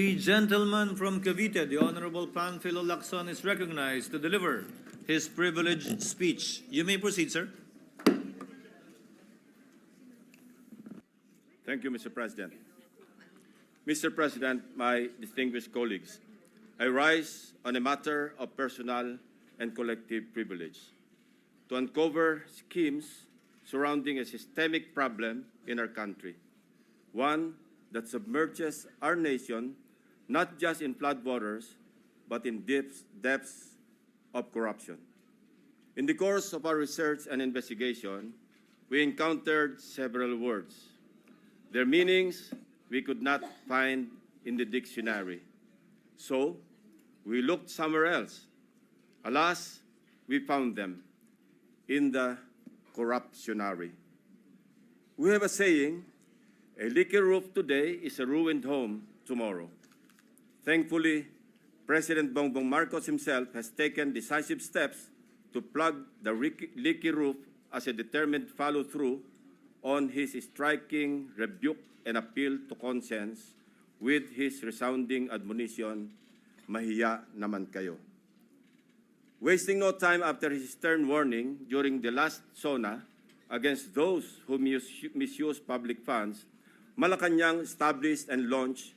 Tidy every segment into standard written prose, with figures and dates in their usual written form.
The gentleman from Cavite, the Honorable Panfilo Lacson, is recognized to deliver his privileged speech. You may proceed, sir. Thank you, Mr. President. Mr. President, my distinguished colleagues, I rise on a matter of personal and collective privilege to uncover schemes surrounding a systemic problem in our country, one that submerges our nation not just in floodwaters, but in depths of corruption. In the course of our research and investigation, we encountered several words. Their meanings we could not find in the dictionary. So, we looked somewhere else. Alas, we found them in the corruptionary. We have a saying, a leaky roof today is a ruined home tomorrow. Thankfully, President Bongbong Marcos himself has taken decisive steps to plug the leaky roof as a determined follow-through on his striking rebuke and appeal to conscience with his resounding admonition, "Mahiya naman kayo." Wasting no time after his stern warning during the last SONA against those who misuse public funds, Malacanang established and launched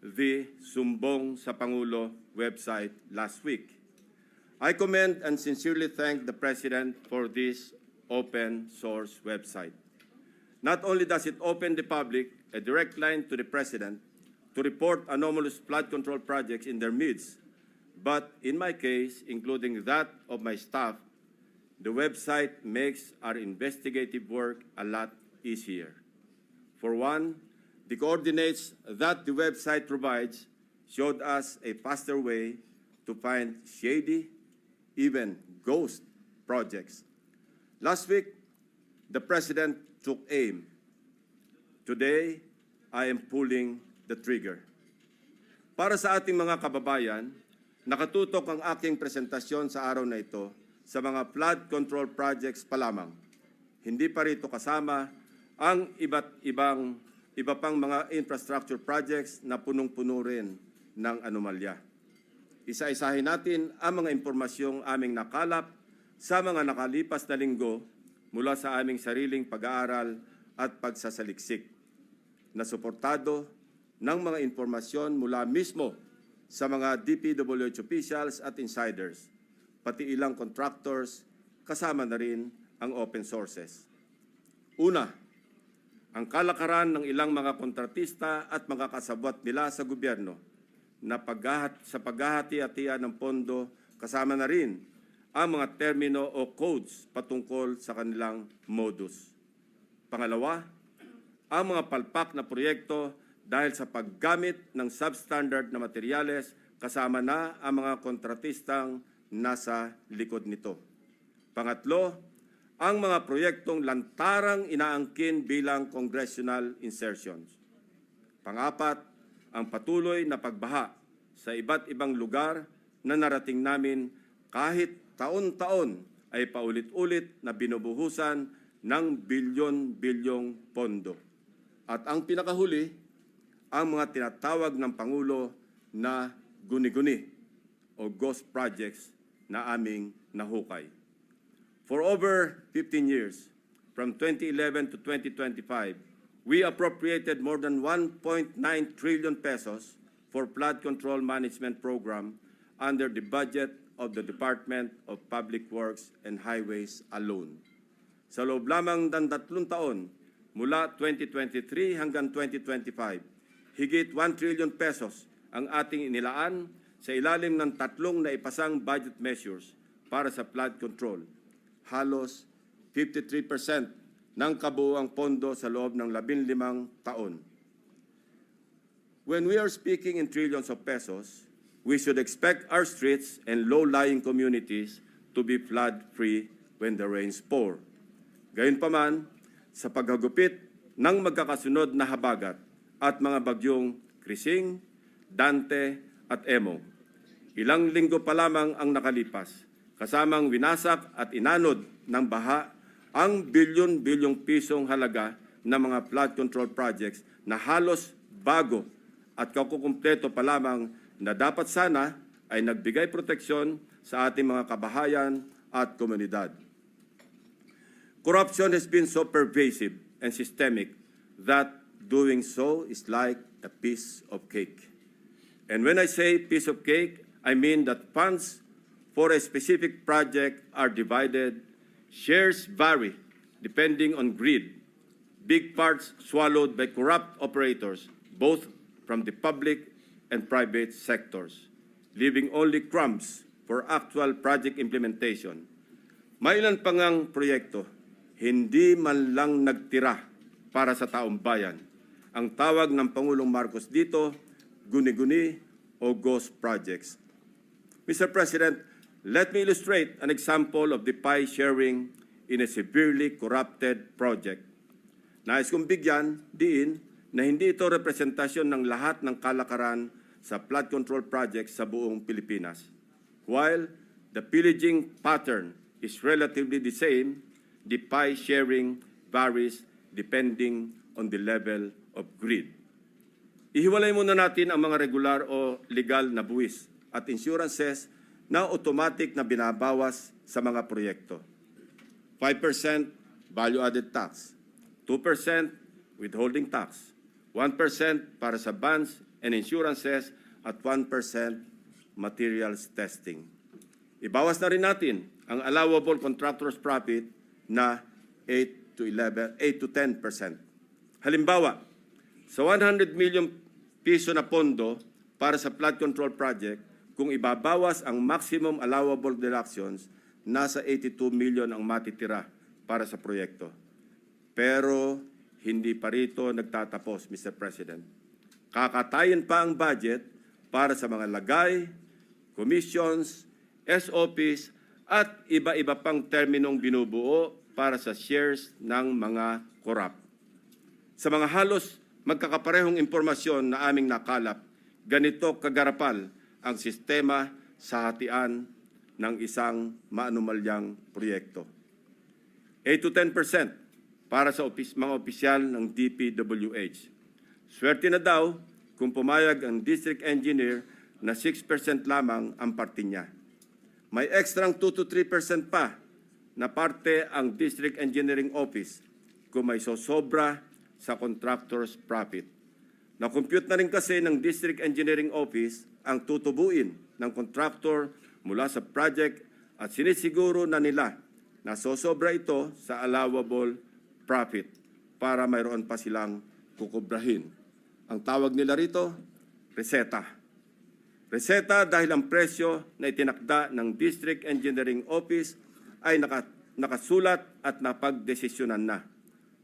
the Sumbong sa Pangulo website last week. I commend and sincerely thank the President for this open source website. Not only does it open the public a direct line to the President to report anomalous flood control projects in their midst, but in my case, including that of my staff, the website makes our investigative work a lot easier. For one, the coordinates that the website provides showed us a faster way to find shady, even ghost projects. Last week, the President took aim. Today, I am pulling the trigger. Para sa ating mga kababayan, nakatutok ang aking presentasyon sa araw na ito sa mga flood control projects pa lamang. Hindi pa rito kasama ang iba pang mga infrastructure projects na punong-puno rin ng anomalya. Isa-isahin natin ang mga impormasyong aming nakalap sa mga nakalipas na linggo mula sa aming sariling pag-aaral at pagsasaliksik, na suportado ng mga impormasyon mula mismo sa mga DPWH officials at insiders, pati ilang contractors, kasama na rin ang open sources. Una, ang kalakaran ng ilang mga kontratista at mga kasabwat nila sa gobyerno na sa paghahati-hatian ng pondo, kasama na rin ang mga termino o codes patungkol sa kanilang modus. Pangalawa, ang mga palpak na proyekto dahil sa paggamit ng substandard na materyales, kasama na ang mga kontratistang nasa likod nito. Pangatlo, ang mga proyektong lantarang inaangkin bilang congressional insertions. Pangapat, ang patuloy na pagbaha sa iba't ibang lugar na narating namin kahit taon-taon ay paulit-ulit na binubuhusan ng bilyon-bilyong pondo. At ang pinakahuli, ang mga tinatawag ng Pangulo na guni-guni o ghost projects na aming nahukay. For over 15 years, from 2011 to 2025, we appropriated more than 1.9 trillion pesos for flood control management program under the budget of the Department of Public Works and Highways alone. Sa loob lamang ng 3 taon, mula 2023 hanggang 2025, higit 1 trillion pesos ang ating inilaan sa ilalim ng 3 naipasang budget measures para sa flood control. Halos 53% ng kabuuang pondo sa loob ng 15 taon. When we are speaking in trillions of pesos, we should expect our streets and low-lying communities to be flood-free when the rains pour. Gayunpaman, sa paghagupit ng magkakasunod na habagat at mga bagyong Krising, Dante at Emong, ilang linggo pa lamang ang nakalipas, kasamang winasak at inanod ng baha ang bilyon-bilyong pisong halaga ng mga flood control projects na halos bago at kakukumpleto pa lamang na dapat sana ay nagbigay proteksyon sa ating mga kabahayan at komunidad. Corruption has been so pervasive and systemic that doing so is like a piece of cake. And when I say piece of cake, I mean that funds for a specific project are divided, shares vary depending on greed, big parts swallowed by corrupt operators, both from the public and private sectors, leaving only crumbs for actual project implementation. May ilan pa ngang proyekto, hindi man lang nagtira para sa taong bayan. Ang tawag ng Pangulong Marcos dito, guni-guni o ghost projects. Mr. President, let me illustrate an example of the pie sharing in a severely corrupted project. Nais kong bigyan diin na hindi ito representasyon ng lahat ng kalakaran sa flood control projects sa buong Pilipinas. While the pillaging pattern is relatively the same, the pie sharing varies depending on the level of greed. Ihiwalay muna natin ang mga regular o legal na buwis at insurances na automatic na binabawas sa mga proyekto. 5% value-added tax, 2% withholding tax, 1% para sa bonds and insurances at 1% materials testing. Ibawas na rin natin ang allowable contractor's profit na 8 to 10%. Halimbawa, sa 100 million piso na pondo para sa flood control project, kung ibabawas ang maximum allowable deductions, nasa 82 million ang matitira para sa proyekto. Pero hindi pa rito nagtatapos, Mr. President. Kakatayin pa ang budget para sa mga lagay, commissions, SOPs, at iba-iba pang terminong binubuo para sa shares ng mga korap. Sa mga halos magkakaparehong impormasyon na aming nakalap, ganito kagarapal ang sistema sa hatian ng isang maanumalyang proyekto. 8 to 10% para sa mga opisyal ng DPWH. Swerte na daw kung pumayag ang district engineer na 6% lamang ang parte niya. May ekstrang 2 to 3% pa na parte ang district engineering office kung may sosobra sa contractor's profit. Na-compute na rin kasi ng district engineering office ang tutubuin ng contractor mula sa project at sinisiguro na nila na sosobra ito sa allowable profit para mayroon pa silang kukubrahin. Ang tawag nila rito, reseta. Reseta dahil ang presyo na itinakda ng District Engineering Office ay nakasulat at napagdesisyonan na.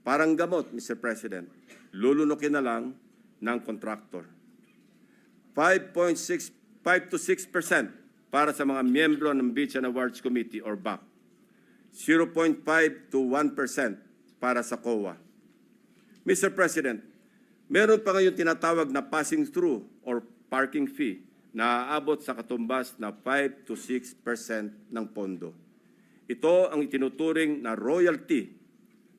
Parang gamot, Mr. President, lulunukin na lang ng contractor. 5 to 6% para sa mga miyembro ng Beach and Awards Committee or BAC. 0.5 to 1% para sa COA. Mr. President, meron pa ngayon tinatawag na passing through or parking fee na aabot sa katumbas na 5 to 6% ng pondo. Ito ang itinuturing na royalty,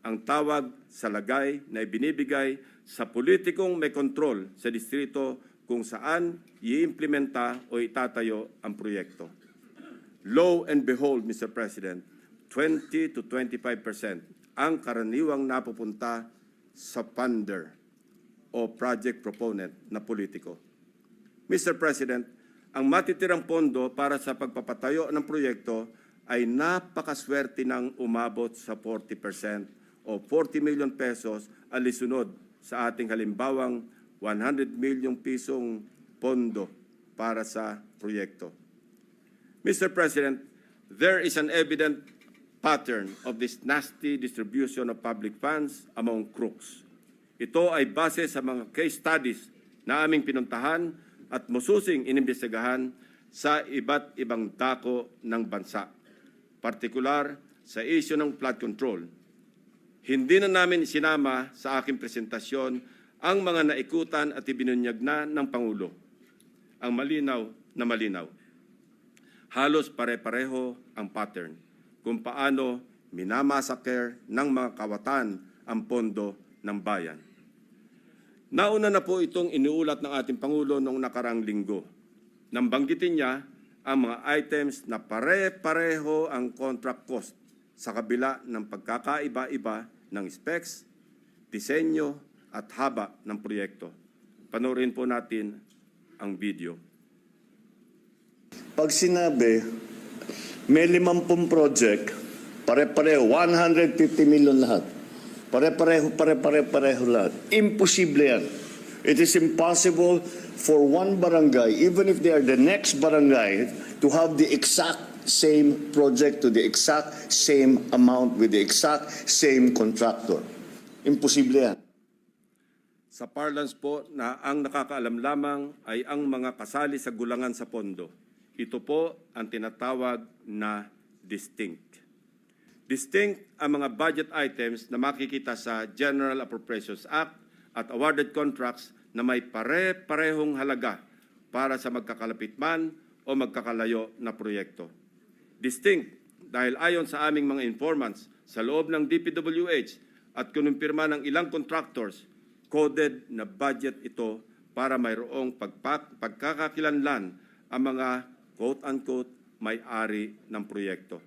ang tawag sa lagay na ibinibigay sa politikong may kontrol sa distrito kung saan iimplementa o itatayo ang proyekto. Lo and behold, Mr. President, 20 to 25% ang karaniwang napupunta sa funder o project proponent na politiko. Mr. President, ang matitirang pondo para sa pagpapatayo ng proyekto ay napakaswerte ng umabot sa 40% o 40 million pesos alisunod sa ating halimbawang 100 million pisong pondo para sa proyekto. Mr. President, there is an evident pattern of this nasty distribution of public funds among crooks. Ito ay base sa mga case studies na aming pinuntahan at mususing inimbestigahan sa iba't ibang dako ng bansa, partikular sa issue ng flood control. Hindi na namin sinama sa aking presentasyon ang mga naikutan at ibinunyag na ng Pangulo. Ang malinaw na malinaw. Halos pare-pareho ang pattern kung paano minamasaker ng mga kawatan ang pondo ng bayan. Nauna na po itong iniulat ng ating Pangulo noong nakarang linggo. Nang banggitin niya ang mga items na pare-pareho ang contract cost sa kabila ng pagkakaiba-iba ng specs, disenyo at haba ng proyekto. Panoorin po natin ang video. Pag sinabi, may 50 project, pare-pareho, 150 million lahat. Pare-pareho lahat. Imposible yan. It is impossible for one barangay, even if they are the next barangay, to have the exact same project to the exact same amount with the exact same contractor. Imposible yan. Sa parlance po na ang nakakaalam lamang ay ang mga kasali sa gulangan sa pondo. Ito po ang tinatawag na distinct. Distinct ang mga budget items na makikita sa General Appropriations Act at awarded contracts na may pare-parehong halaga para sa magkakalapit man o magkakalayo na proyekto. Distinct dahil ayon sa aming mga informants sa loob ng DPWH at kinumpirma ng ilang contractors, coded na budget ito para mayroong pagkakakilanlan ang mga quote-unquote may-ari ng proyekto.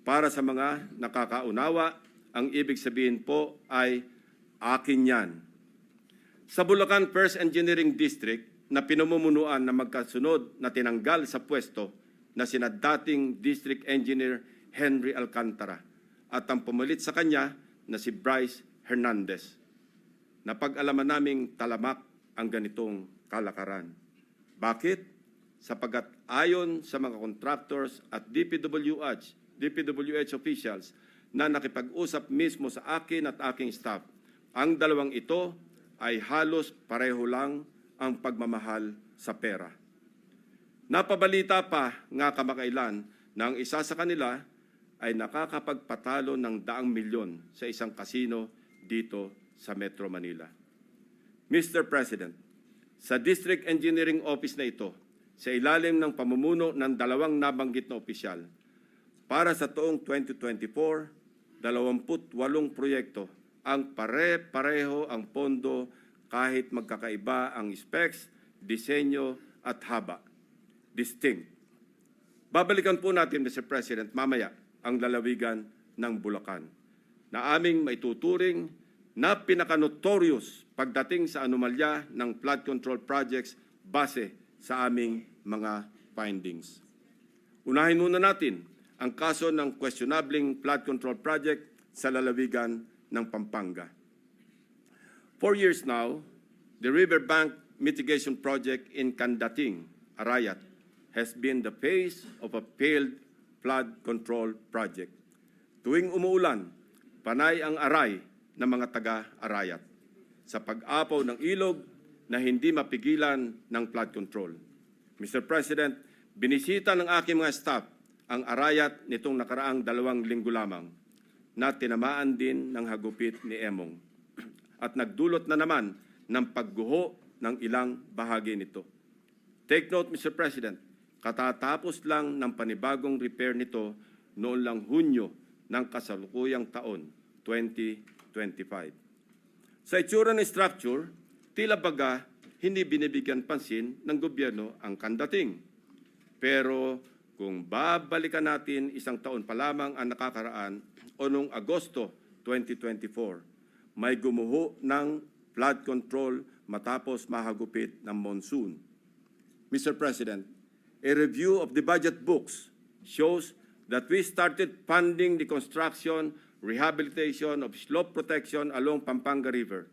Para sa mga nakakaunawa, ang ibig sabihin po ay akin yan. Sa Bulacan First Engineering District na pinamumunuan na magkasunod na tinanggal sa pwesto na sina dating District Engineer Henry Alcantara at ang pumalit sa kanya na si Bryce Hernandez. Napag-alaman naming talamak ang ganitong kalakaran. Bakit? Sapagat ayon sa mga contractors at DPWH officials na nakipag-usap mismo sa akin at aking staff, ang dalawang ito ay halos pareho lang ang pagmamahal sa pera. Napabalita pa nga kamakailan na ang isa sa kanila ay nakakapagpatalo ng 100 milyon sa isang kasino dito sa Metro Manila. Mr. President, sa District Engineering Office na ito, sa ilalim ng pamumuno ng dalawang nabanggit na opisyal, para sa taong 2024, 28 proyekto ang pare-pareho ang pondo kahit magkakaiba ang specs, disenyo at haba. Distinct. Babalikan po natin, Mr. President, mamaya ang lalawigan ng Bulacan na aming maituturing na pinaka-notorious pagdating sa anomalya ng flood control projects base sa aming mga findings. Unahin muna natin ang kaso ng questionabling flood control project sa lalawigan ng Pampanga. 4 years now, the riverbank mitigation project in Candating, Arayat, has been the face of a failed flood control project. Tuwing umuulan, panay ang aray ng mga taga-Arayat sa pag-apaw ng ilog na hindi mapigilan ng flood control. Mr. President, binisita ng aking mga staff ang Arayat nitong nakaraang 2 linggo lamang na tinamaan din ng hagupit ni Emong at nagdulot na naman ng pagguho ng ilang bahagi nito. Take note, Mr. President, katatapos lang ng panibagong repair nito noon lang Hunyo ng kasalukuyang taon, 2025. Sa itsura ng structure, tila baga hindi binibigyan pansin ng gobyerno ang Candating. Pero kung babalikan natin 1 taon pa lamang ang nakakaraan o noong Agosto 2024, may gumuho ng flood control matapos mahagupit ng monsoon. Mr. President, a review of the budget books shows that we started funding the construction, rehabilitation of slope protection along Pampanga River,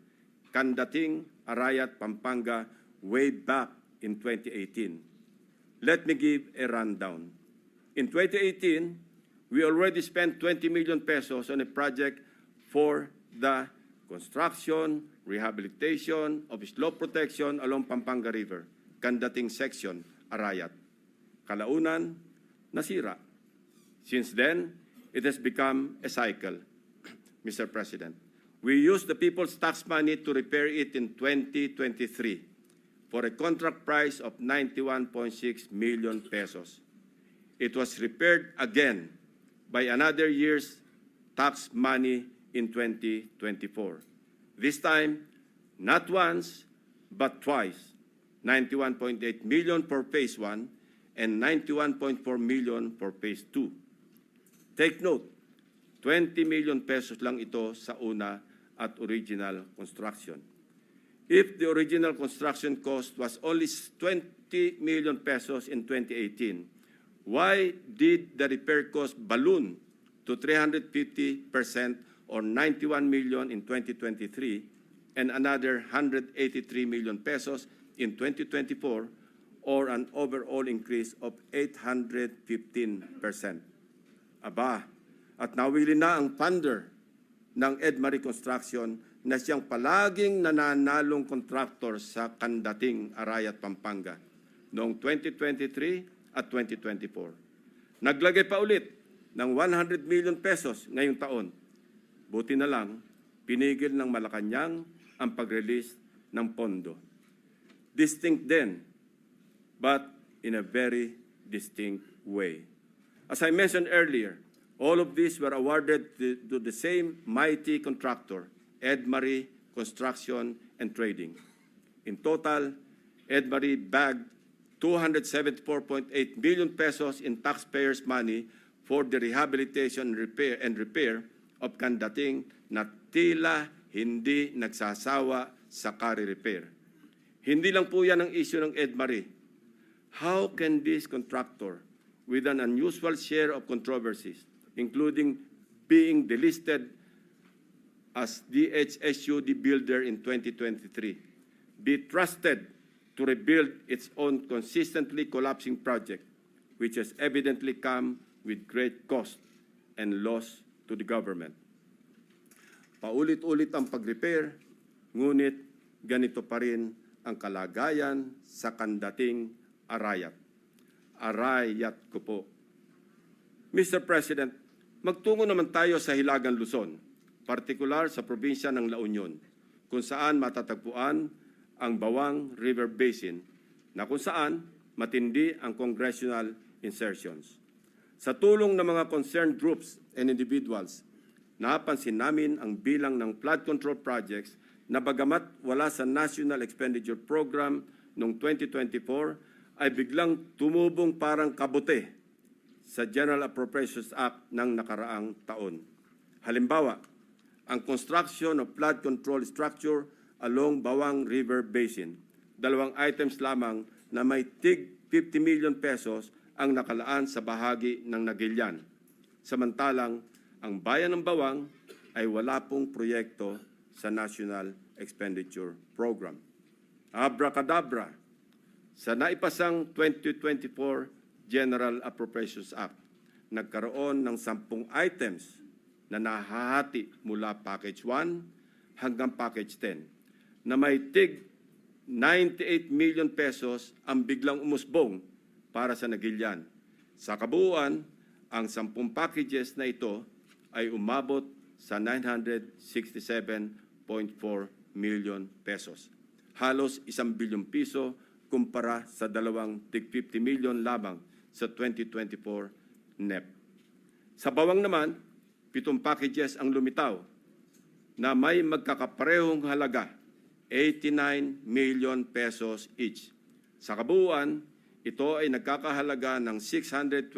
Candating, Arayat, Pampanga, way back in 2018. Let me give a rundown. In 2018, we already spent 20 million pesos on a project for the construction, rehabilitation of slope protection along Pampanga River, Candating section, Arayat. Kalaunan, nasira. Since then, it has become a cycle, Mr. President. We used the people's tax money to repair it in 2023 for a contract price of 91.6 million pesos. It was repaired again by another year's tax money in 2024. This time, not once, but twice. 91.8 million for Phase 1 and 91.4 million for Phase 2. Take note, 20 million pesos lang ito sa una at original construction. If the original construction cost was only 20 million pesos in 2018, why did the repair cost balloon to 350% or 91 million in 2023 and another 183 million pesos in 2024, or an overall increase of 815%? Aba, at nawili na ang funder ng Edmarie Construction na siyang palaging nananalong contractor sa Kandating, Arayat, Pampanga noong 2023 at 2024. Naglagay pa ulit ng 100 million pesos ngayong taon. Buti na lang, pinigil ng Malacanang ang pag-release ng pondo. Distinct then, but in a very distinct way. As I mentioned earlier, all of these were awarded to the same mighty contractor, Edmarie Construction and Trading. In total, Edmarie bagged 274.8 billion pesos in taxpayers' money for the rehabilitation and repair of Kandating na tila hindi nagsasawa sa kare-repair. Hindi lang po yan ang issue ng Edmarie. How can this contractor, with an unusual share of controversies, including being delisted as DHSUD builder in 2023, be trusted to rebuild its own consistently collapsing project, which has evidently come with great cost and loss to the government? Paulit-ulit ang pag-repair, ngunit ganito pa rin ang kalagayan sa Kandating, Arayat. Arayat ko po. Mr. President, magtungo naman tayo sa Hilagang Luzon, partikular sa probinsya ng La Union, kung saan matatagpuan ang Bawang River Basin, na kung saan matindi ang congressional insertions. Sa tulong ng mga concerned groups and individuals, napansin namin ang bilang ng flood control projects na bagamat wala sa National Expenditure Program noong 2024, ay biglang tumubong parang kabute sa General Appropriations Act ng nakaraang taon. Halimbawa, ang construction of flood control structure along Bawang River Basin. 2 items lamang na may tig 50 million pesos ang nakalaan sa bahagi ng Nagilian. Samantalang, ang bayan ng Bawang ay wala pong proyekto sa National Expenditure Program. Abracadabra, sa naipasang 2024 General Appropriations Act, nagkaroon ng 10 items na nahahati mula Package 1 hanggang Package 10 na may tig 98 million pesos ang biglang umusbong para sa Nagilian. Sa kabuuan, ang 10 packages na ito ay umabot sa 967.4 million pesos. Halos 1 bilyong piso kumpara sa 2 tig 50 million lamang sa 2024 NEP. Sa Bawang naman, 7 packages ang lumitaw na may magkakaparehong halaga, 89 million pesos each. Sa kabuuan, ito ay nagkakahalaga ng 623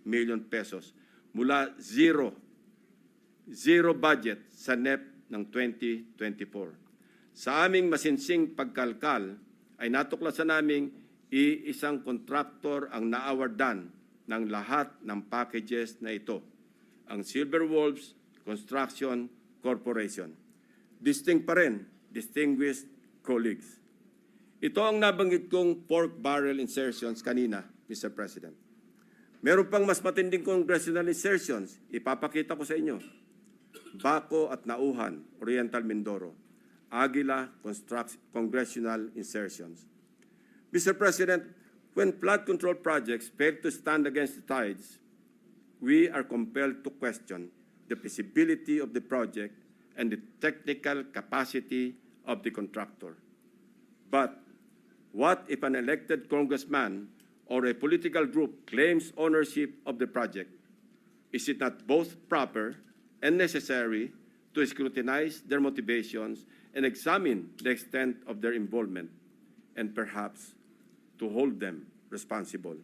million pesos mula zero budget sa NEP ng 2024. Sa aming masinsing pagkalkal, ay natuklasan naming iisang kontraktor ang naawardan ng lahat ng packages na ito, ang Silver Wolves Construction Corporation. Distinct pa rin, distinguished colleagues. Ito ang nabanggit kong pork barrel insertions kanina, Mr. President. Meron pang mas matinding congressional insertions, ipapakita ko sa inyo. Baco at Nauhan, Oriental Mindoro. Aguila congressional insertions. Mr. President, when flood control projects fail to stand against the tides, we are compelled to question the feasibility of the project and the technical capacity of the contractor. But what if an elected congressman or a political group claims ownership of the project? Is it not both proper and necessary to scrutinize their motivations and examine the extent of their involvement, and perhaps to hold them responsible.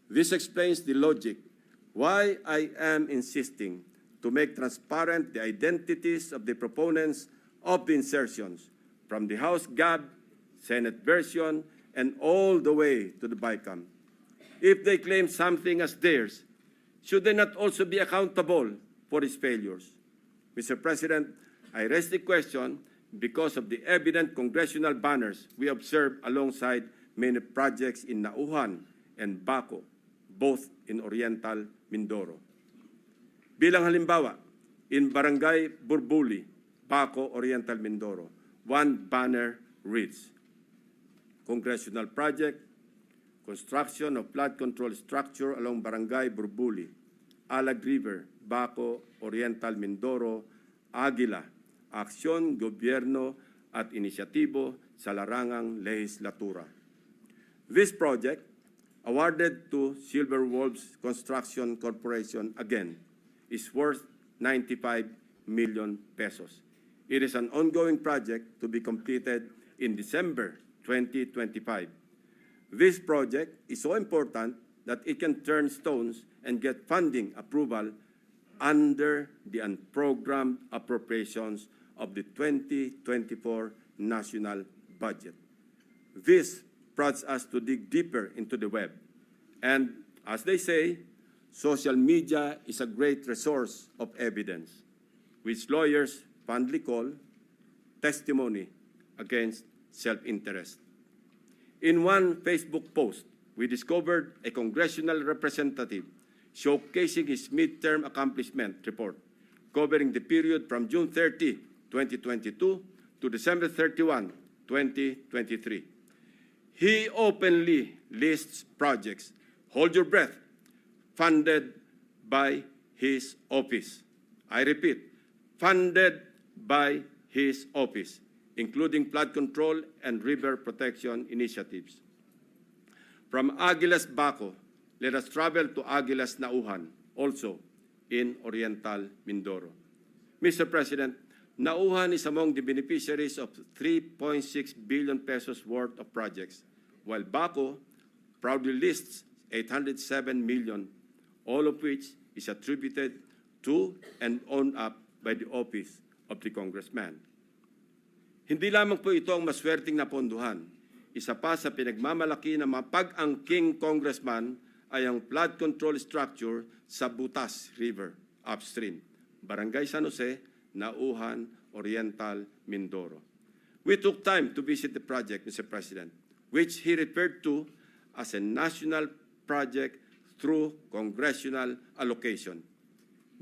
This explains the logic why I am insisting to make transparent the identities of the proponents of the insertions from the House GAB, Senate version, and all the way to the BICAM. If they claim something as theirs, should they not also be accountable for its failures? Mr. President, I raise the question because of the evident congressional banners we observe alongside many projects in Nauhan and Baco, both in Oriental Mindoro. Bilang halimbawa, in Barangay Burbuli, Baco, Oriental Mindoro, one banner reads, Congressional Project, Construction of Flood Control Structure along Barangay Burbuli, Alag River, Baco, Oriental Mindoro, Aguila, Aksyon, Gobyerno at Inisyatibo sa Larangang Lehislatura. This project, awarded to Silver Wolves Construction Corporation again, is worth 95 million pesos. It is an ongoing project to be completed in December 2025. This project is so important that it can turn stones and get funding approval under the unprogrammed appropriations of the 2024 national budget. This prompts us to dig deeper into the web. And as they say, social media is a great resource of evidence, which lawyers fondly call testimony against self-interest. In one Facebook post, we discovered a congressional representative showcasing his midterm accomplishment report covering the period from June 30, 2022 to December 31, 2023. He openly lists projects, hold your breath, funded by his office. I repeat, funded by his office, including flood control and river protection initiatives. From Aguilas Baco, let us travel to Aguilas Nauhan, also in Oriental Mindoro. Mr. President, Nauhan is among the beneficiaries of 3.6 billion pesos worth of projects, while Baco proudly lists 807 million, all of which is attributed to and owned up by the office of the congressman. Hindi lamang po ito ang maswerteng napondohan. Isa pa sa pinagmamalaki ng mapag-angking congressman ay ang flood control structure sa Butas River upstream, Barangay San Jose, Nauhan, Oriental, Mindoro. We took time to visit the project, Mr. President, which he referred to as a national project through congressional allocation.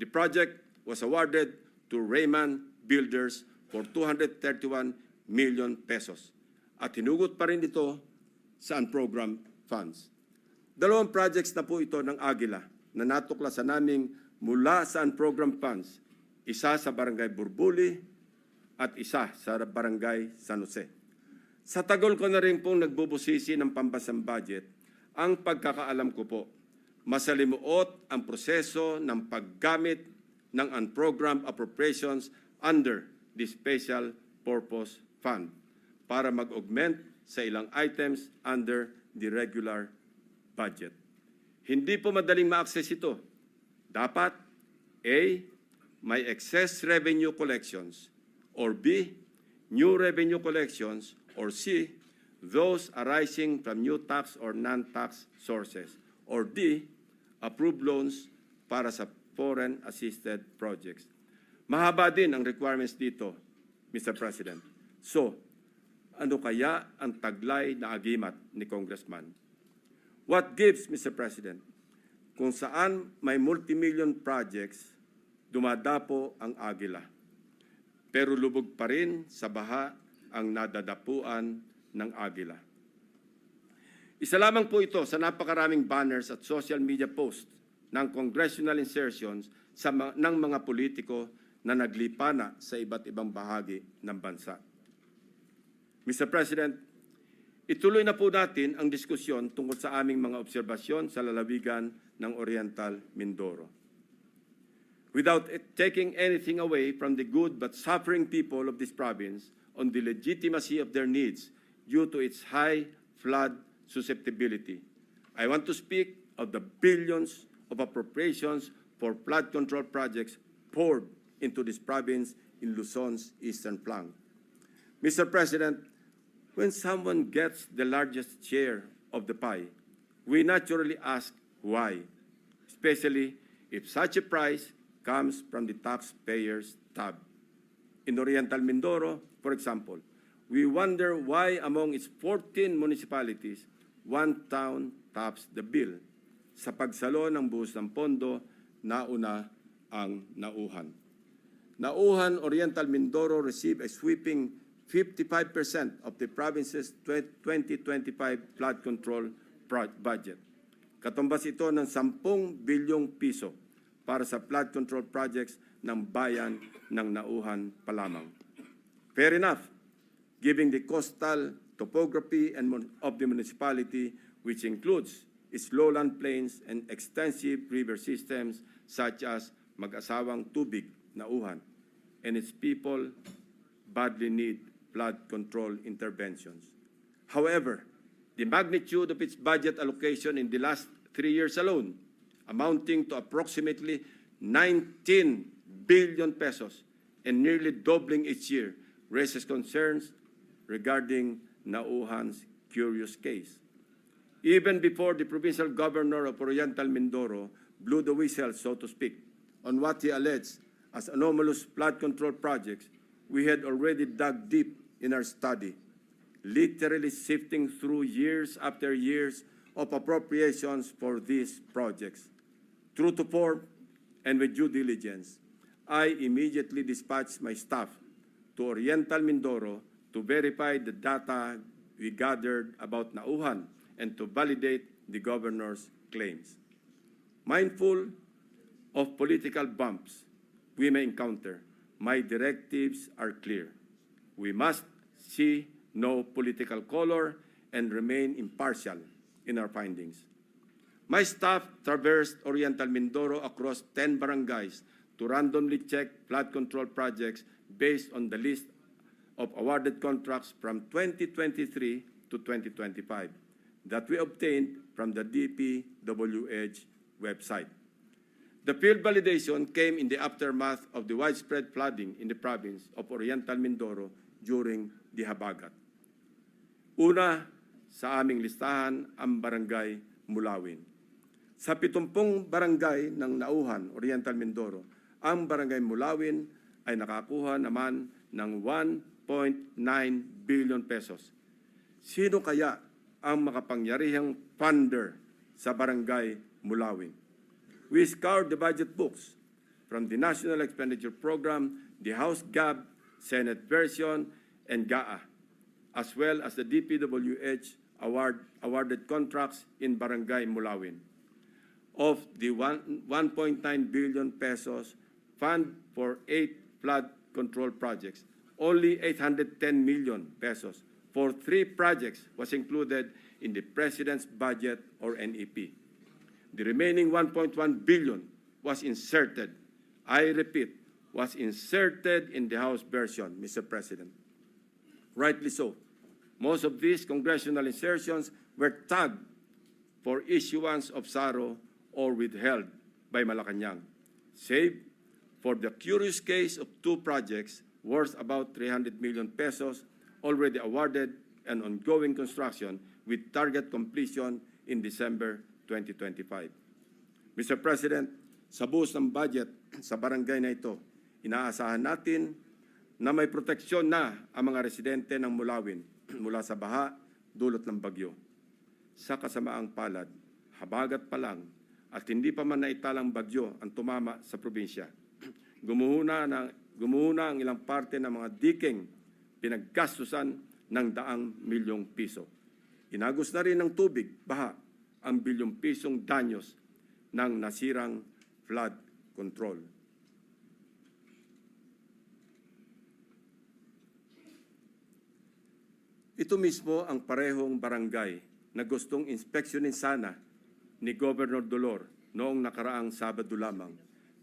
The project was awarded to Raymond Builders for 231 million pesos at hinugot pa rin ito sa unprogrammed funds. Dalawang projects na po ito ng Aguila na natuklasan naming mula sa unprogrammed funds, isa sa Barangay Burbuli at isa sa Barangay San Jose. Sa tagal ko na rin pong nagbubusisi ng pambasang budget, ang pagkakaalam ko po, masalimuot ang proseso ng paggamit ng unprogrammed appropriations under the Special Purpose Fund para mag-augment sa ilang items under the regular budget. Hindi po madaling ma-access ito. Dapat A, may excess revenue collections, or B, new revenue collections, or C, those arising from new tax or non-tax sources, or D, approved loans para sa foreign assisted projects. Mahaba din ang requirements dito, Mr. President. So, ano kaya ang taglay na agimat ni Congressman? What gives, Mr. President? Kung saan may multimillion projects, dumadapo ang Aguila. Pero lubog pa rin sa baha ang nadadapuan ng Aguila. Isa lamang po ito sa napakaraming banners at social media posts ng congressional insertions ng mga politiko na naglipana sa iba't ibang bahagi ng bansa. Mr. President, ituloy na po natin ang diskusyon tungkol sa aming mga obserbasyon sa lalawigan ng Oriental Mindoro. without taking anything away from the good but suffering people of this province on the legitimacy of their needs due to its high flood susceptibility. I want to speak of the billions of appropriations for flood control projects poured into this province in Luzon's eastern flank. Mr. President, when someone gets the largest share of the pie, we naturally ask why, especially if such a price comes from the taxpayer's tab. In Oriental Mindoro, for example, we wonder why among its 14 municipalities, one town tops the bill. Sa pagsalo ng buhos ng pondo, nauna ang Nauhan. Nauhan, Oriental Mindoro received a sweeping 55% of the province's 2025 flood control budget. Katumbas ito ng 10 bilyong piso para sa flood control projects ng bayan ng Nauhan pa lamang. Fair enough, given the coastal topography of the municipality, which includes its lowland plains and extensive river systems such as Mag-asawang Tubig, Nauhan, and its people badly need flood control interventions. However, the magnitude of its budget allocation in the last 3 years alone, amounting to approximately 19 billion pesos and nearly doubling each year, raises concerns regarding Nauhan's curious case. Even before the provincial governor of Oriental Mindoro blew the whistle, so to speak, on what he alleged as anomalous flood control projects, we had already dug deep in our study, literally sifting through years after years of appropriations for these projects. True to form and with due diligence, I immediately dispatched my staff to Oriental Mindoro to verify the data we gathered about Nauhan and to validate the governor's claims. Mindful of political bumps we may encounter, my directives are clear. We must see no political color and remain impartial in our findings. My staff traversed Oriental Mindoro across 10 barangays to randomly check flood control projects based on the list of awarded contracts from 2023 to 2025 that we obtained from the DPWH website. The field validation came in the aftermath of the widespread flooding in the province of Oriental Mindoro during the Habagat. Una sa aming listahan ang Barangay Mulawin. Sa 70 barangay ng Nauhan, Oriental Mindoro, ang Barangay Mulawin ay nakakuha naman ng 1.9 billion pesos. Sino kaya ang makapangyarihang funder sa Barangay Mulawin? We scoured the budget books from the National Expenditure Program, the House GAB, Senate version, and GAA, as well as the DPWH awarded contracts in Barangay Mulawin. Of the 1.9 billion pesos fund for 8 flood control projects, only 810 million pesos for 3 projects was included in the President's budget or NEP. The remaining 1.1 billion was inserted, I repeat, was inserted in the House version, Mr. President. Rightly so. Most of these congressional insertions were tagged for issuance of SARO or withheld by Malacanang, save for the curious case of 2 projects worth about 300 million pesos already awarded and ongoing construction with target completion in December 2025. Mr. President, sa buhos ng budget sa barangay na ito, inaasahan natin na may proteksyon na ang mga residente ng Mulawin mula sa baha dulot ng bagyo. Sa kasamaang palad, habagat pa lang at hindi pa man naitalang bagyo ang tumama sa probinsya. Gumuhuna ang ilang parte ng mga diking pinaggastusan ng 100 milyong piso. Inagos na rin ng tubig, baha, ang bilyong pisong danyos ng nasirang flood control. Ito mismo ang parehong barangay na gustong inspeksyonin sana ni Governor Dolor noong nakaraang Sabado lamang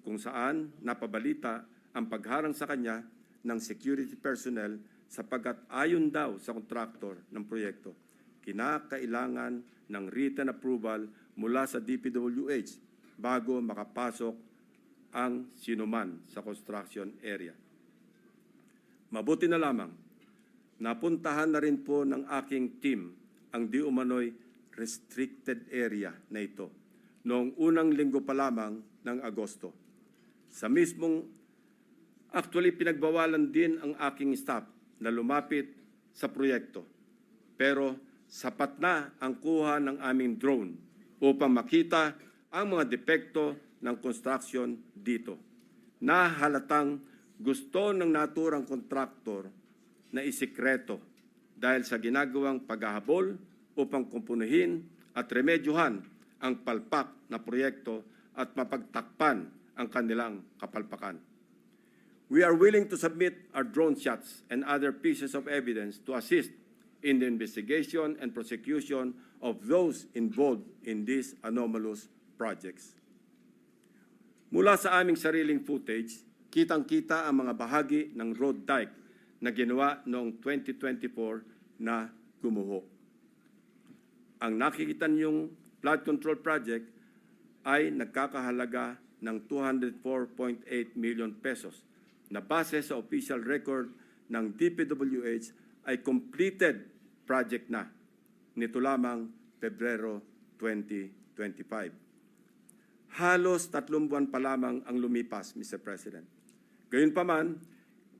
kung saan napabalita ang pagharang sa kanya ng security personnel sapagkat ayon daw sa kontraktor ng proyekto, kinakailangan ng written approval mula sa DPWH bago makapasok ang sinuman sa construction area. Mabuti na lamang, napuntahan na rin po ng aking team ang di umano'y restricted area na ito noong unang linggo pa lamang ng Agosto. Actually, pinagbawalan din ang aking staff na lumapit sa proyekto. Pero sapat na ang kuha ng aming drone upang makita ang mga depekto ng construction dito. Na halatang gusto ng naturang kontraktor na isikreto dahil sa ginagawang paghahabol upang kumpunuhin at remedyohan ang palpak na proyekto at mapagtakpan ang kanilang kapalpakan. We are willing to submit our drone shots and other pieces of evidence to assist in the investigation and prosecution of those involved in these anomalous projects. Mula sa aming sariling footage, kitang-kita ang mga bahagi ng road dike na ginawa noong 2024 na gumuho. Ang nakikita niyong flood control project ay nagkakahalaga ng 204.8 million pesos na base sa official record ng DPWH ay completed project na nito lamang Pebrero 2025. Halos 3 buwan pa lamang ang lumipas, Mr. President. Gayunpaman,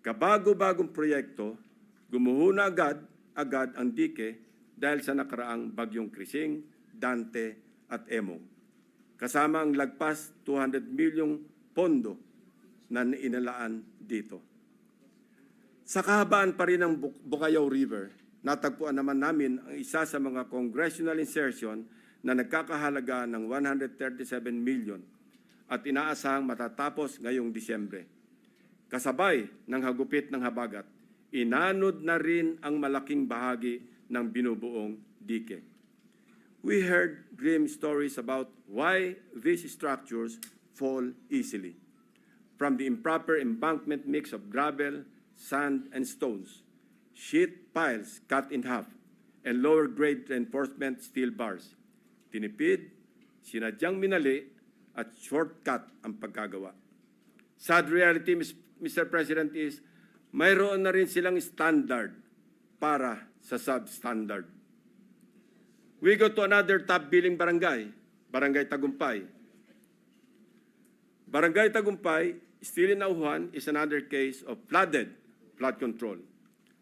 kabago-bagong proyekto, gumuho na agad ang dike dahil sa nakaraang bagyong Krising, Dante at Emong. Kasama ang lagpas 200 milyong pondo na inalaan dito. Sa kahabaan pa rin ng Bukayaw River, natagpuan naman namin ang isa sa mga congressional insertion na nagkakahalaga ng 137 million at inaasahang matatapos ngayong Disyembre. Kasabay ng hagupit ng habagat, inanod na rin ang malaking bahagi ng binubuong dike. We heard grim stories about why these structures fall easily. From the improper embankment mix of gravel, sand, and stones, sheet piles cut in half, and lower-grade reinforcement steel bars. Tinipid, sinadyang minali, at shortcut ang pagkagawa. Sad reality, Mr. President, is mayroon na rin silang standard para sa substandard. We go to another top-billing barangay, Barangay Tagumpay. Barangay Tagumpay, still in Auhan, is another case of flood control.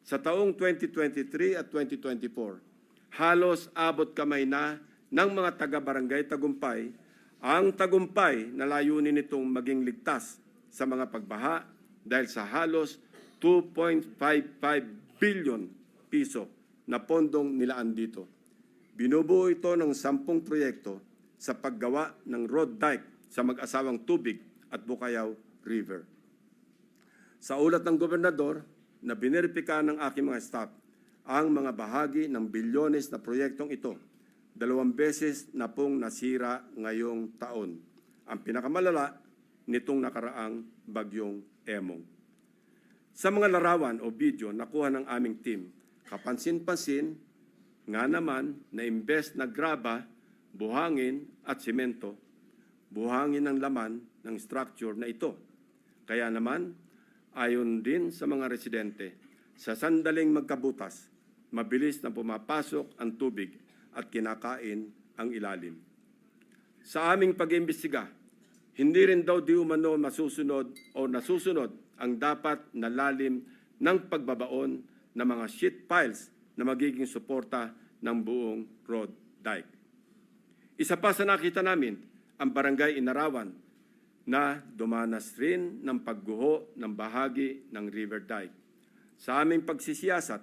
Sa taong 2023 at 2024, halos abot kamay na ng mga taga-barangay Tagumpay ang tagumpay na layunin nitong maging ligtas sa mga pagbaha dahil sa halos 2.55 billion piso na pondong nilaan dito. Binubuo ito ng 10 proyekto sa paggawa ng road dike sa mag-asawang Tubig at Bukayaw River. Sa ulat ng gobernador na bineripika ng aking mga staff, ang mga bahagi ng bilyones na proyektong ito, 2 beses na pong nasira ngayong taon. Ang pinakamalala nitong nakaraang bagyong Emong. Sa mga larawan o video nakuha ng aming team, kapansin-pansin nga naman na imbes na graba, buhangin at simento, buhangin ang laman ng structure na ito. Kaya naman, ayon din sa mga residente, sa sandaling magkabutas, mabilis na pumapasok ang tubig at kinakain ang ilalim. Sa aming pag-iimbestiga, hindi rin daw di umano masusunod o nasusunod ang dapat na lalim ng pagbabaon ng mga sheet piles na magiging suporta ng buong road dike. Isa pa sa nakita namin, ang Barangay Inarawan na dumanas rin ng pagguho ng bahagi ng river dike. Sa aming pagsisiyasat,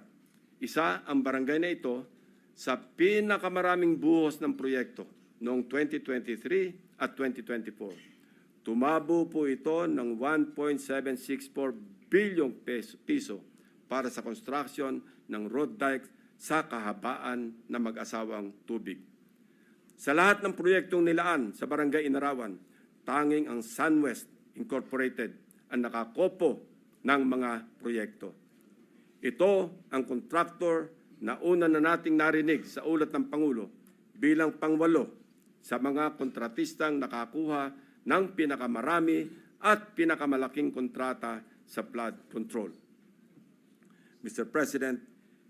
isa ang barangay na ito sa pinakamaraming buhos ng proyekto noong 2023 at 2024. Tumabo po ito ng 1.764 bilyong piso para sa construction ng road dike sa kahabaan na mag-asawang Tubig. Sa lahat ng proyektong nilaan sa Barangay Inarawan, tanging ang SunWest Incorporated ang nakakopo ng mga proyekto. Ito ang kontraktor na una na nating narinig sa ulat ng Pangulo bilang pangwalo sa mga kontratistang nakakuha ng pinakamarami at pinakamalaking kontrata sa flood control. Mr. President,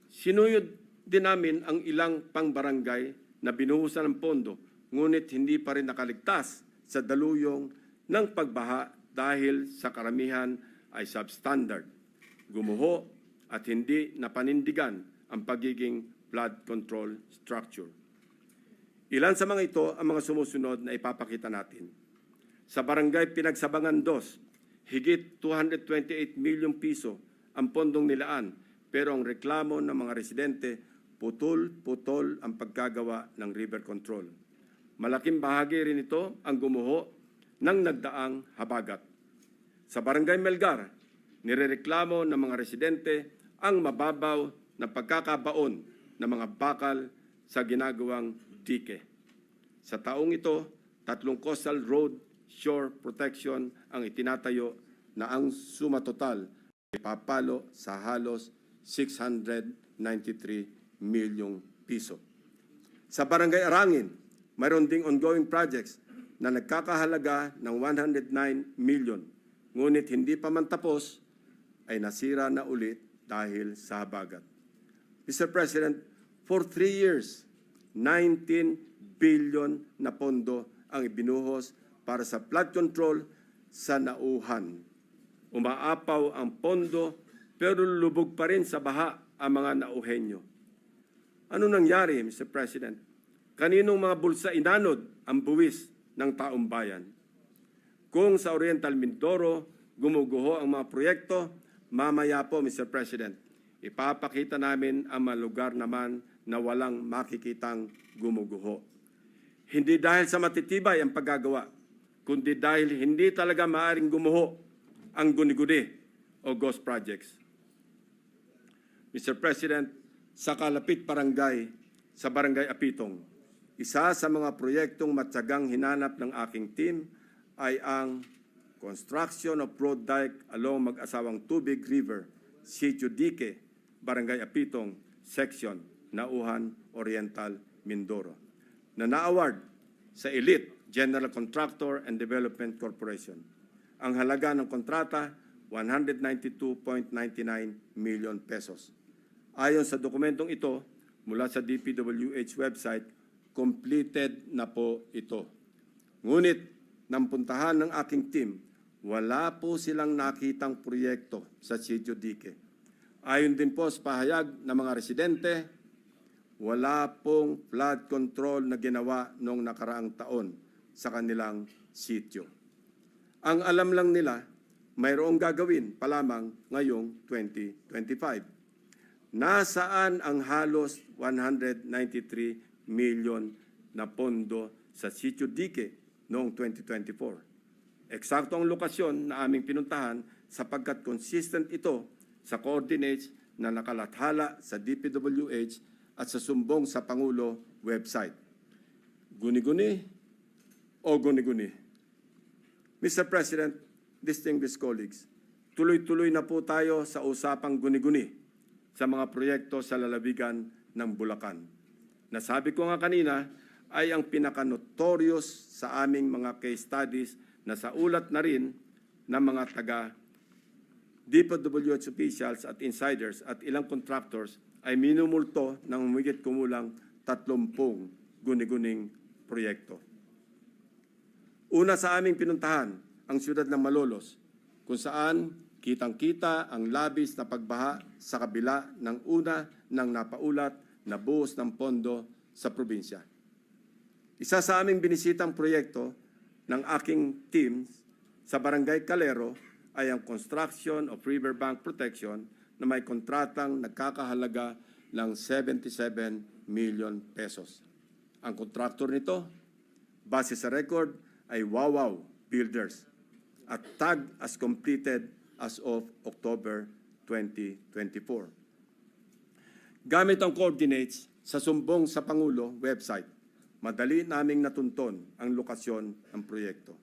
sinuyod din namin ang ilang pangbarangay na binuhusan ng pondo, ngunit hindi pa rin nakaligtas sa daluyong ng pagbaha dahil sa karamihan ay substandard, gumuho at hindi napanindigan ang pagiging flood control structure. Ilan sa mga ito ang mga sumusunod na ipapakita natin. Sa Barangay Pinagsabangan 2, higit 228 milyong piso ang pondong nilaan, pero ang reklamo ng mga residente, putol-putol ang pagkagawa ng river control. Malaking bahagi rin ito ang gumuho ng nagdaang habagat. Sa Barangay Melgar, nirereklamo ng mga residente ang mababaw na pagkakabaon ng mga bakal sa ginagawang dike. Sa taong ito, 3 coastal road shore protection ang itinatayo na ang suma total ay papalo sa halos 693 milyong piso. Sa Barangay Arangin, mayroon ding ongoing projects na nagkakahalaga ng 109 million, ngunit hindi pa man tapos ay nasira na ulit dahil sa habagat. Mr. President, for 3 years, 19 billion na pondo ang ibinuhos para sa flood control sa Nauhan. Umaapaw ang pondo pero lubog pa rin sa baha ang mga Nauhenyo. Ano nangyari, Mr. President? Kaninong mga bulsa inanod ang buwis ng taong bayan? Kung sa Oriental Mindoro gumuguho ang mga proyekto, mamaya po, Mr. President, ipapakita namin ang mga lugar naman na walang makikitang gumuguho. Hindi dahil sa matitibay ang paggagawa, kundi dahil hindi talaga maaaring gumuho ang guni-guni o ghost projects. Mr. President, sa Kalapit Barangay, sa Barangay Apitong, isa sa mga proyektong matyagang hinanap ng aking team ay ang construction of road dike along Mag-asawang Tubig River, Sitio Dique, Barangay Apitong, Section, Nauhan, Oriental, Mindoro, na na-award sa Elite General Contractor and Development Corporation. Ang halaga ng kontrata, 192.99 million pesos. Ayon sa dokumentong ito, mula sa DPWH website, completed na po ito. Ngunit, nang puntahan ng aking team, wala po silang nakitang proyekto sa Sitio Dique. Ayon din po sa pahayag ng mga residente, wala pong flood control na ginawa noong nakaraang taon sa kanilang sitio. Ang alam lang nila, mayroong gagawin pa lamang ngayong 2025. Nasaan ang halos 193 million na pondo sa Sitio Dique noong 2024? Eksakto ang lokasyon na aming pinuntahan sapagkat consistent ito sa coordinates na nakalathala sa DPWH at sa sumbong sa Pangulo website. Guni-guni o guni-guni? Mr. President, distinguished colleagues, tuloy-tuloy na po tayo sa usapang guni-guni sa mga proyekto sa lalawigan ng Bulacan. Nasabi ko nga kanina ay ang pinaka-notorious sa aming mga case studies na sa ulat na rin ng mga taga DPWH officials at insiders at ilang contractors ay minumulto ng humigit kumulang 30 guni-guning proyekto. Una sa aming pinuntahan, ang siyudad ng Malolos, kung saan kitang-kita ang labis na pagbaha sa kabila ng una ng napaulat na buhos ng pondo sa probinsya. Isa sa aming binisitang proyekto ng aking team sa Barangay Calero ay ang construction of riverbank protection na may kontratang nagkakahalaga ng 77 million pesos. Ang kontraktor nito, base sa record, ay Wawaw Builders at tag as completed as of October 2024. Gamit ang coordinates sa sumbong sa Pangulo website, madali naming natunton ang lokasyon ng proyekto.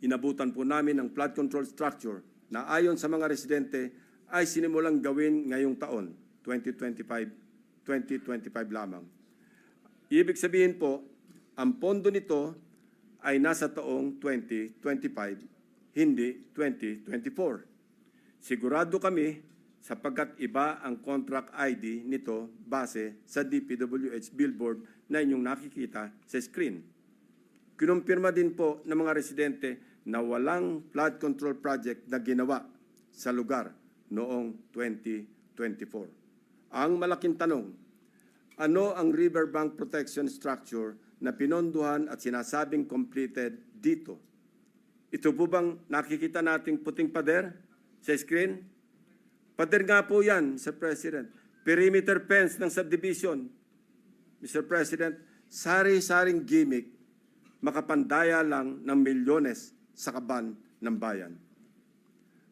inabutan po namin ang flood control structure na ayon sa mga residente ay sinimulang gawin ngayong taon, 2025 lamang. Ibig sabihin po, ang pondo nito ay nasa taong 2025, hindi 2024. Sigurado kami sapagkat iba ang contract ID nito base sa DPWH billboard na inyong nakikita sa screen. Kinumpirma din po ng mga residente na walang flood control project na ginawa sa lugar noong 2024. Ang malaking tanong, ano ang riverbank protection structure na pinondohan at sinasabing completed dito? Ito po bang nakikita nating puting pader sa screen? Pader nga po yan, Mr. President. Perimeter fence ng subdivision. Mr. President, sari-saring gimmick, makapandaya lang ng milyones sa kaban ng bayan.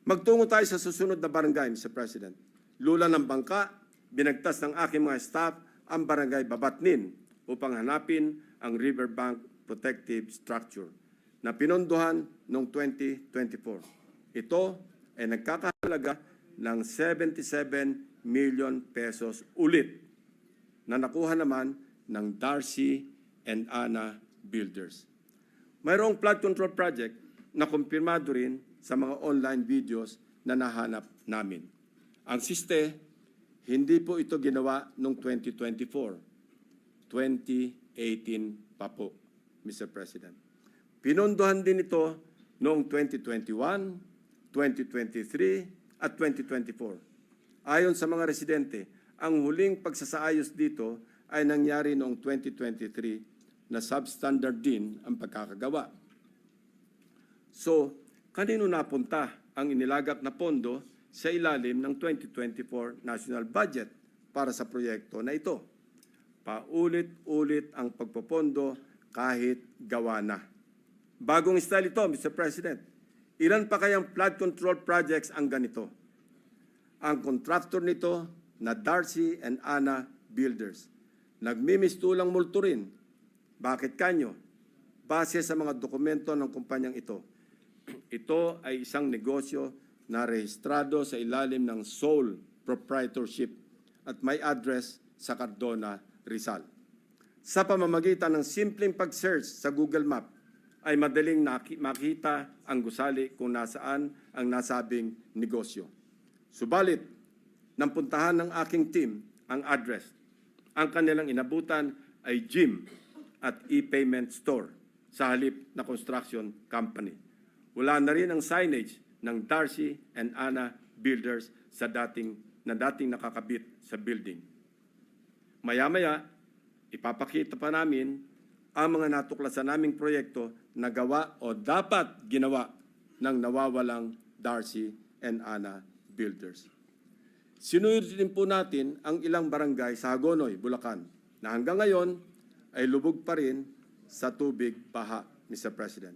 Magtungo tayo sa susunod na barangay, Mr. President. Lula ng bangka, binagtas ng aking mga staff ang barangay Babatnin upang hanapin ang riverbank protective structure na pinondohan noong 2024. Ito ay nagkakahalaga ng 77 million pesos ulit na nakuha naman ng Darcy and Ana Builders. Mayroong flood control project na kumpirmado rin sa mga online videos na nahanap namin. Ang siste, hindi po ito ginawa noong 2024. 2018 pa po, Mr. President. Pinondohan din ito noong 2021, 2023, at 2024. Ayon sa mga residente, ang huling pagsasaayos dito ay nangyari noong 2023 na substandard din ang pagkakagawa. So, kanino napunta ang inilagak na pondo sa ilalim ng 2024 national budget para sa proyekto na ito? Paulit-ulit ang pagpopondo kahit gawa na. Bagong style ito, Mr. President. Ilan pa kayang flood control projects ang ganito? Ang contractor nito na Darcy and Ana Builders. Nagmimistulang multo rin. Bakit kanyo? Base sa mga dokumento ng kumpanyang ito. Ito ay isang negosyo na rehistrado sa ilalim ng sole proprietorship at may address sa Cardona, Rizal. Sa pamamagitan ng simpleng pag-search sa Google Map, ay madaling makita ang gusali kung nasaan ang nasabing negosyo. Subalit, nang puntahan ng aking team ang address, ang kanilang inabutan ay gym at e-payment store sa halip na construction company. Wala na rin ang signage ng Darcy and Ana Builders sa dating nakakabit sa building. Maya-maya, ipapakita pa namin ang mga natuklasan naming proyekto na gawa o dapat ginawa ng nawawalang Darcy and Ana Builders. Sinunod din po natin ang ilang barangay sa Hagonoy, Bulacan, na hanggang ngayon ay lubog pa rin sa tubig baha, Mr. President.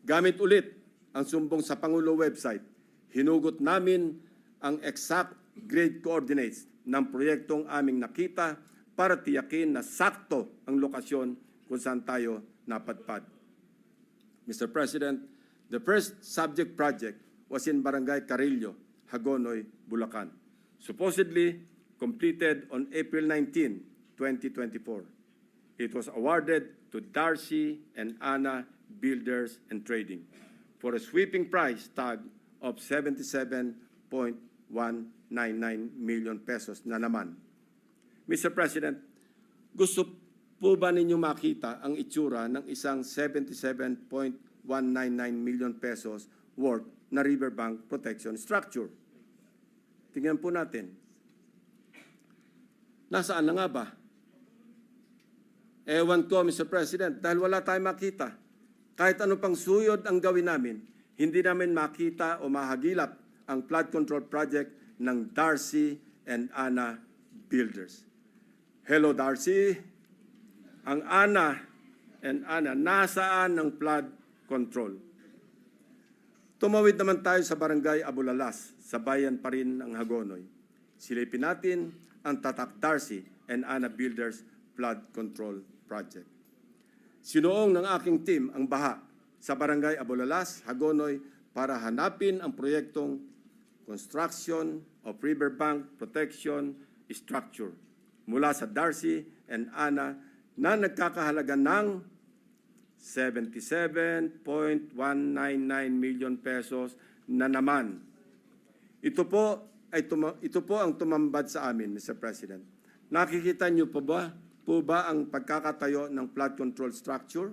Gamit ulit ang sumbong sa Pangulo website, hinugot namin ang exact grade coordinates ng proyektong aming nakita para tiyakin na sakto ang lokasyon kung saan tayo napadpad. Mr. President, the first subject project was in Barangay Carillo, Hagonoy, Bulacan. Supposedly completed on April 19, 2024. It was awarded to Darcy and Ana Builders and Trading for a sweeping price tag of 77.199 million pesos na naman. Mr. President, gusto po ba ninyo makita ang itsura ng isang 77.199 million pesos worth na riverbank protection structure? Tingnan po natin. Nasaan na nga ba? Ewan ko, Mr. President, dahil wala tayong makita. Kahit ano pang suyod ang gawin namin, hindi namin makita o mahagilap ang flood control project ng Darcy and Ana Builders. Hello, Darcy. Ang Ana and Ana, nasaan ang flood control? Tumawid naman tayo sa Barangay Abulalas, sa bayan pa rin ng Hagonoy. Silipin natin ang Tatak Darcy and Ana Builders Flood Control Project. Sinuong ng aking team ang baha sa Barangay Abulalas, Hagonoy para hanapin ang proyektong construction of riverbank protection structure mula sa Darcy and Ana na nagkakahalaga ng 77.199 million pesos na naman. Ito po ang tumambad sa amin, Mr. President. Nakikita niyo po ba ang pagkakatayo ng flood control structure?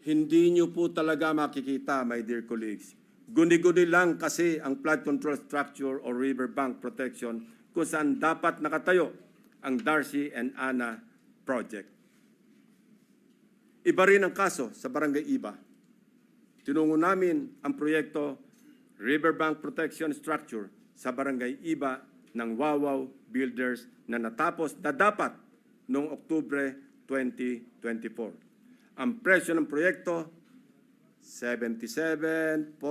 Hindi niyo po talaga makikita, my dear colleagues. Guni-guni lang kasi ang flood control structure o riverbank protection kung saan dapat nakatayo ang Darcy and Ana project. Iba rin ang kaso sa Barangay Iba. Tinungo namin ang proyekto Riverbank Protection Structure sa Barangay Iba ng Wawaw Builders na natapos na dapat noong Oktubre 2024. Ang presyo ng proyekto, 77.199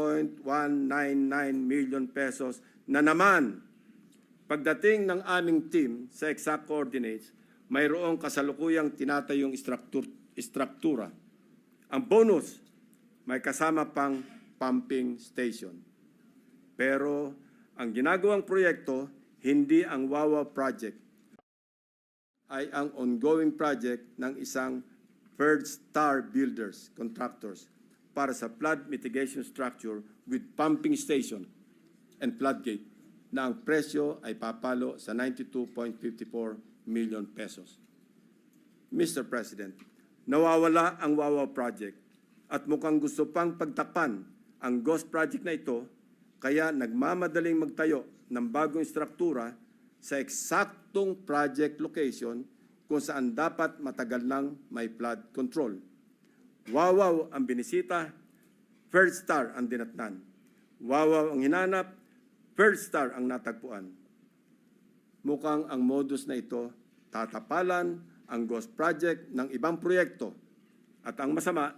million pesos na naman. Pagdating ng aming team sa exact coordinates, mayroong kasalukuyang tinatayong istruktura. Ang bonus, may kasama pang pumping station. Pero ang ginagawang proyekto, hindi ang Wawa project, ay ang ongoing project ng isang First Star Builders Contractors para sa flood mitigation structure with pumping station and floodgate na ang presyo ay papalo sa 92.54 million pesos. Mr. President, nawawala ang Wawa project at mukhang gusto pang pagtakpan ang ghost project na ito, kaya nagmamadaling magtayo ng bagong struktura sa eksaktong project location kung saan dapat matagal nang may flood control. Wawaw ang binisita, First Star ang dinatnan. Wawaw ang hinanap, First Star ang natagpuan. Mukhang ang modus na ito tatapalan ang ghost project ng ibang proyekto. At ang masama,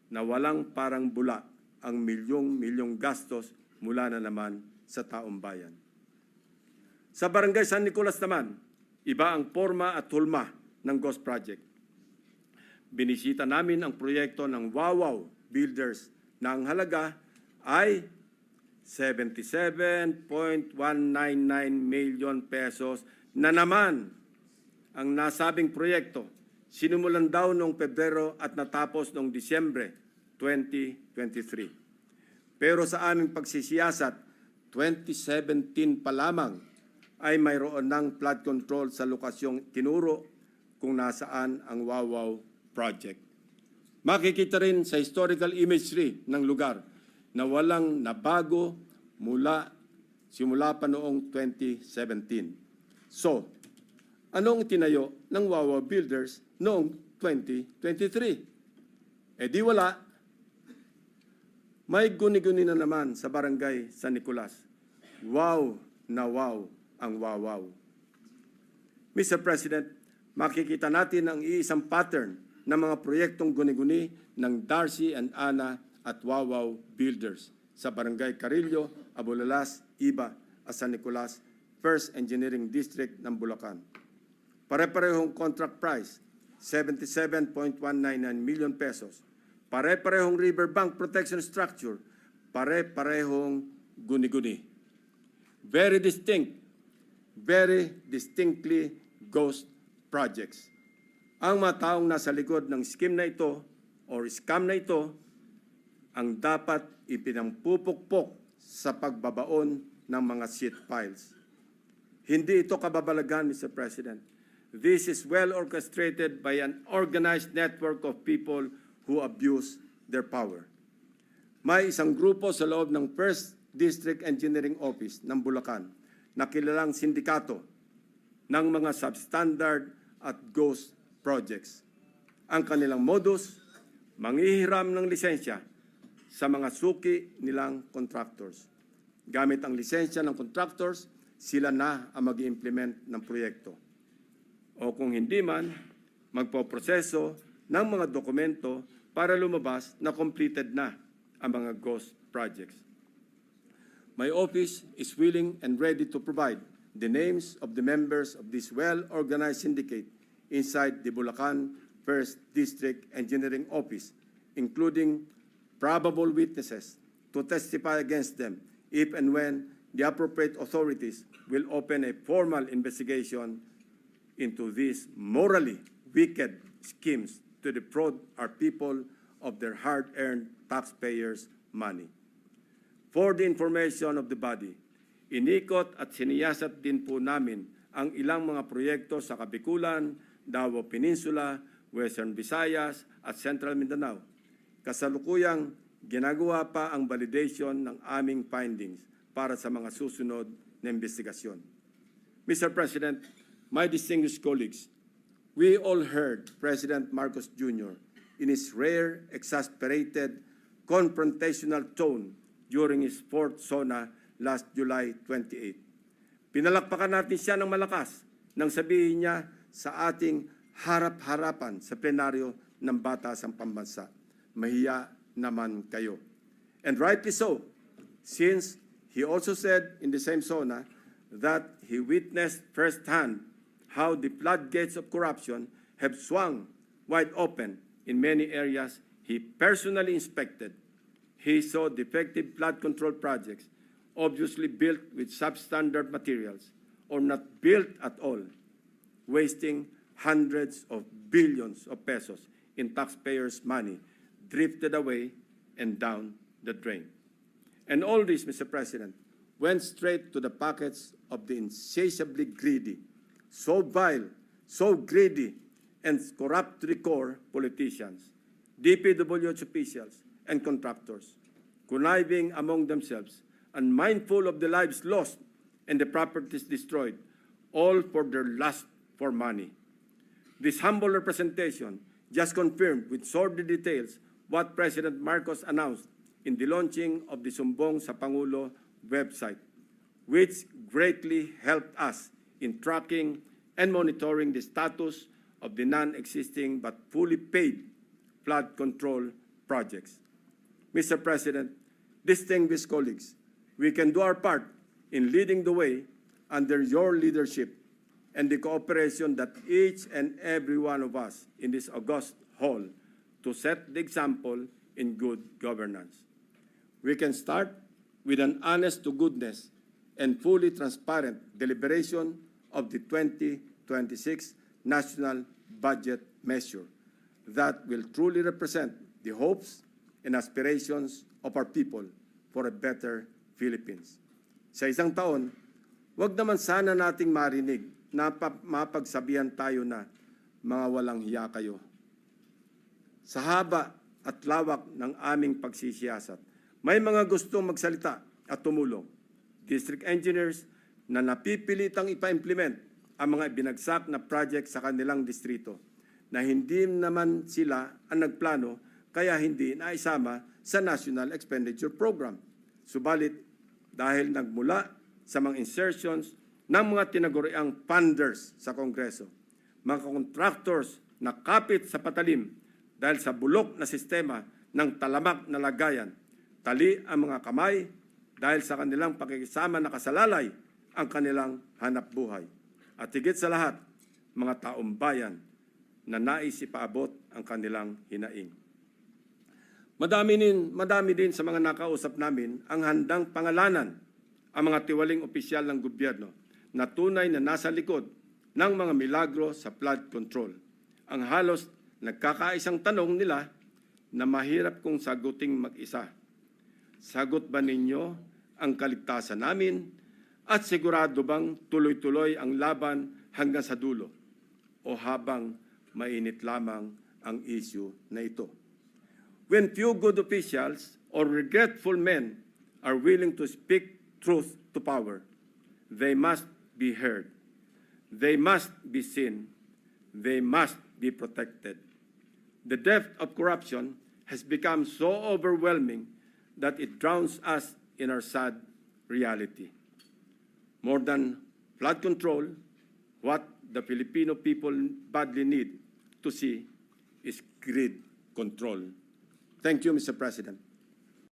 na walang parang bula ang milyong-milyong gastos mula na naman sa taong bayan. Sa Barangay San Nicolas naman, iba ang forma at hulma ng ghost project. Binisita namin ang proyekto ng Wawaw Builders na ang halaga ay 77.199 million pesos na naman. Ang nasabing proyekto, sinimulan daw noong Pebrero at natapos noong Disyembre 2023. Pero sa aming pagsisiyasat, 2017 pa lamang ay mayroon ng flood control sa lokasyong tinuro kung nasaan ang Wawaw project. Makikita rin sa historical imagery ng lugar na walang nabago simula pa noong 2017. So, anong tinayo ng Wawaw Builders noong 2023? Di wala. May guni-guni na naman sa Barangay San Nicolas. Wow na wow ang Wawaw. Mr. President, makikita natin ang iisang pattern ng mga proyektong guni-guni ng Darcy and Ana at Wawaw Builders sa Barangay Carillo, Abulalas, Iba, at San Nicolas, First Engineering District ng Bulacan. Pare-parehong contract price, 77.199 million pesos. Pare-parehong riverbank protection structure, pare-parehong guni-guni. Very distinctly ghost projects. Ang mga taong nasa likod ng scheme na ito or scam na ito ang dapat ipinampupukpok sa pagbabaon ng mga seat piles. Hindi ito kababalagan, Mr. President. This is well orchestrated by an organized network of people who abuse their power. May isang grupo sa loob ng First District Engineering Office ng Bulacan na kilalang sindikato ng mga substandard at ghost projects. Ang kanilang modus, manghihiram ng lisensya sa mga suki nilang contractors. Gamit ang lisensya ng contractors, sila na ang mag-implement ng proyekto. O kung hindi man, magpoproseso ng mga dokumento para lumabas na completed na ang mga ghost projects. My office is willing and ready to provide the names of the members of this well-organized syndicate inside the Bulacan 1st District Engineering Office, including probable witnesses, to testify against them if and when the appropriate authorities will open a formal investigation into these morally wicked schemes to defraud our people of their hard-earned taxpayers' money. For the information of the body, inikot at siniyasat din po namin ang ilang mga proyekto sa Kabikulan, Davao Peninsula, Western Visayas at Central Mindanao. Kasalukuyang ginagawa pa ang validation ng aming findings para sa mga susunod na investigasyon. Mr. President, my distinguished colleagues, we all heard President Marcos Jr. in his rare, exasperated, confrontational tone during his fourth SONA last July 28. Pinalakpakan natin siya ng malakas nang sabihin niya sa ating harap-harapan sa plenaryo ng Batasang Pambansa, mahiya naman kayo. And rightly so, since he also said in the same SONA that he witnessed firsthand how the floodgates of corruption have swung wide open in many areas he personally inspected. He saw defective flood control projects, obviously built with substandard materials or not built at all, wasting hundreds of billions of pesos in taxpayers' money drifted away and down the drain. And all this, Mr. President, went straight to the pockets of the insatiably greedy, so vile, so greedy, and corrupt to the core politicians, DPWH officials, and contractors, conniving among themselves, unmindful of the lives lost and the properties destroyed, all for their lust for money. This humble representation just confirmed with sordid details what President Marcos announced in the launching of the Sumbong sa Pangulo website, which greatly helped us in tracking and monitoring the status of the non-existing but fully paid flood control projects. Mr. President, distinguished colleagues, we can do our part in leading the way under your leadership and the cooperation that each and every one of us in this august hall to set the example in good governance. We can start with an honest-to-goodness and fully transparent deliberation of the 2026 National Budget Measure that will truly represent the hopes and aspirations of our people for a better Philippines. Sa isang taon, wag naman sana nating marinig na mapagsabihan tayo na mga walang hiya kayo. Sa haba at lawak ng aming pagsisiyasat, may mga gustong magsalita at tumulong. District engineers na napipilitang ipa-implement ang mga binagsak na project sa kanilang distrito na hindi naman sila ang nagplano kaya hindi naisama sa National Expenditure Program. Subalit, dahil nagmula sa mga insertions ng mga tinaguriang funders sa Kongreso, mga contractors na kapit sa patalim dahil sa bulok na sistema ng talamak na lagayan, tali ang mga kamay dahil sa kanilang pakikisama nakasalalay ang kanilang hanap buhay. At higit sa lahat, mga taong bayan na nais ipaabot ang kanilang hinaing. Madami din sa mga nakausap namin ang handang pangalanan ang mga tiwaling opisyal ng gobyerno na tunay na nasa likod ng mga milagro sa flood control. Ang halos nagkakaisang tanong nila na mahirap kong saguting mag-isa. Sagot ba ninyo ang kaligtasan namin at sigurado bang tuloy-tuloy ang laban hanggang sa dulo o habang mainit lamang ang issue na ito? When few good officials or regretful men are willing to speak truth to power, they must be heard, they must be seen, they must be protected. The depth of corruption has become so overwhelming that it drowns us in our sad reality. More than flood control, what the Filipino people badly need to see is greed control. Thank you, Mr. President.